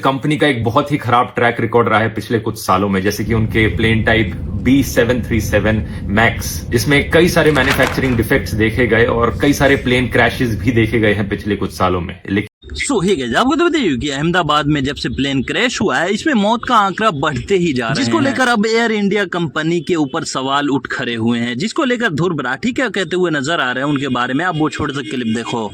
Company का एक बहुत ही खराब ट्रैक रिकॉर्ड रहा है पिछले कुछ सालों में, जैसे कि उनके प्लेन टाइप B737 मैक्स, जिसमें कई सारे मैन्युफैक्चरिंग डिफेक्ट्स देखे गए और कई सारे प्लेन क्रैशेस भी देखे गए हैं पिछले कुछ सालों में। सो हे गाइस, आपको तो बताइए कि अहमदाबाद में जब से प्लेन क्रैश हुआ है, इसमें मौत का आंकड़ा बढ़ते ही जा रहे हैं, जिसको लेकर अब एयर इंडिया कंपनी के ऊपर सवाल उठ खड़े हुए हैं, जिसको लेकर ध्रुव राठी क्या कहते हुए नजर आ रहे हैं उनके बारे में आप वो छोटे से क्लिप देखो।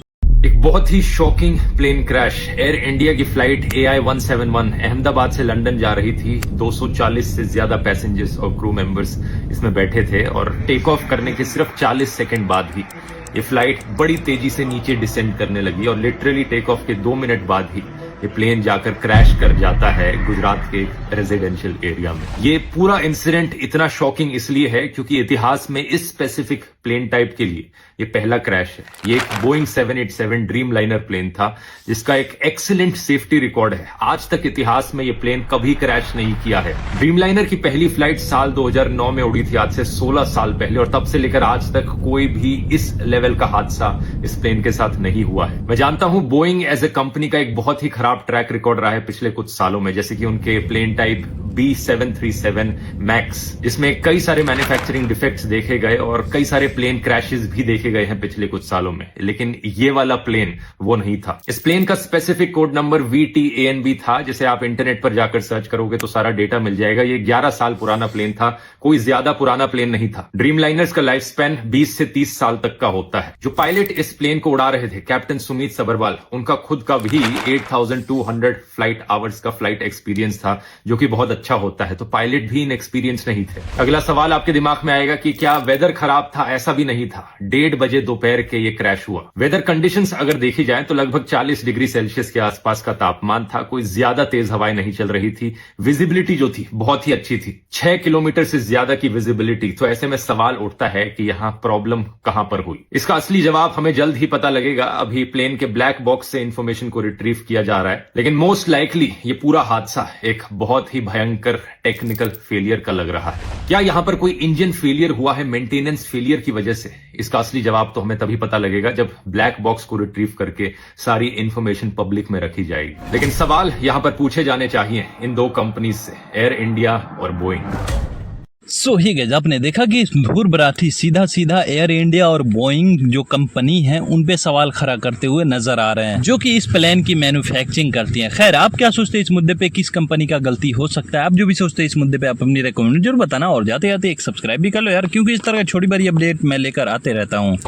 एक बहुत ही shocking plane crash. Air India की फ्लाइट AI-171 अहमदाबाद से लंदन जा रही थी। 240 से ज्यादा पैसेंजर्स और क्रू मेंबर्स इसमें बैठे थे और टेक ऑफ करने के सिर्फ 40 सेकंड बाद ही ये फ्लाइट बड़ी तेजी से नीचे डिसेंड करने लगी और लिटरली टेक ऑफ के 2 मिनट बाद ही ये प्लेन जाकर क्रैश कर जाता है गुजरात के रेजिडेंशियल एरिया में। ये पूरा इंसिडेंट इतना शॉकिंग इसलिए है क्योंकि इतिहास में इस स्पेसिफिक प्लेन टाइप के लिए ये पहला क्रैश है। ये एक बोइंग 787 ड्रीम लाइनर प्लेन था जिसका एक एक्सीलेंट सेफ्टी रिकॉर्ड है। आज तक इतिहास में ये प्लेन कभी क्रैश नहीं किया है। ड्रीम लाइनर की पहली फ्लाइट साल 2009 में उड़ी थी, आज से 16 साल पहले, और तब से लेकर आज तक कोई भी इस लेवल का हादसा इस प्लेन के साथ नहीं हुआ है। मैं जानता हूं बोइंग एज ए कंपनी का एक बहुत ही खराब ट्रैक रिकॉर्ड रहा है पिछले कुछ सालों में, जैसे कि उनके प्लेन टाइप B737 मैक्स, जिसमें कई सारे मैन्युफैक्चरिंग डिफेक्ट्स देखे गए और कई सारे प्लेन क्रैशेस भी देखे गए हैं पिछले कुछ सालों में, लेकिन ये वाला प्लेन वो नहीं था। इस प्लेन का स्पेसिफिक कोड नंबर VTANB था, जिसे आप इंटरनेट पर जाकर सर्च करोगे तो सारा डेटा मिल जाएगा। ये 11 साल पुराना प्लेन था, कोई ज्यादा पुराना प्लेन नहीं था। ड्रीम लाइनर्स का लाइफ स्पैन 20 से 30 साल तक का होता है। जो पायलट इस प्लेन को उड़ा रहे थे, कैप्टन सुमित सबरवाल, उनका खुद का भी 8200 फ्लाइट आवर्स का फ्लाइट एक्सपीरियंस था, जो कि बहुत अच्छा होता है, तो पायलट भी इनएक्सपीरियंस नहीं थे। अगला सवाल आपके दिमाग में आएगा कि क्या वेदर खराब था? ऐसा भी नहीं था। 1:30 बजे दोपहर के ये क्रैश हुआ। वेदर कंडीशंस अगर देखी जाए तो लगभग 40 डिग्री सेल्सियस के आसपास का तापमान था, कोई ज्यादा तेज हवाएं नहीं चल रही थी, विजिबिलिटी जो थी बहुत ही अच्छी थी, 6 किलोमीटर से ज्यादा की विजिबिलिटी। तो ऐसे में सवाल उठता है कि यहां प्रॉब्लम कहां पर हुई। इसका असली जवाब हमें जल्द ही पता लगेगा। अभी प्लेन के ब्लैक बॉक्स से इंफॉर्मेशन को रिट्रीव किया जा रहा है, लेकिन मोस्ट लाइकली ये पूरा हादसा एक बहुत ही भयंकर टेक्निकल फेलियर का लग रहा है। क्या यहां पर कोई इंजन फेलियर हुआ है मेंटेनेंस फेलियर की वजह से? इसका असली जवाब तो हमें तभी पता लगेगा जब ब्लैक बॉक्स को रिट्रीव करके सारी इंफॉर्मेशन पब्लिक में रखी जाएगी। लेकिन सवाल यहां पर पूछे जाने चाहिए इन दो कंपनीज से, एयर इंडिया और बोइंग। सो ही गाइस, आपने देखा कि ध्रुव राठी सीधा सीधा एयर इंडिया और बोइंग जो कंपनी है उन पे सवाल खड़ा करते हुए नजर आ रहे हैं, जो कि इस प्लेन की मैन्युफैक्चरिंग करती हैं। खैर, आप क्या सोचते हैं इस मुद्दे पे? किस कंपनी का गलती हो सकता है? आप जो भी सोचते हैं इस मुद्दे पे आप अपनी रेकमेंड जरूर बताना, और जाते जाते एक सब्सक्राइब भी कर लो यार, क्योंकि इस तरह की छोटी बड़ी अपडेट मैं लेकर आते रहता हूँ।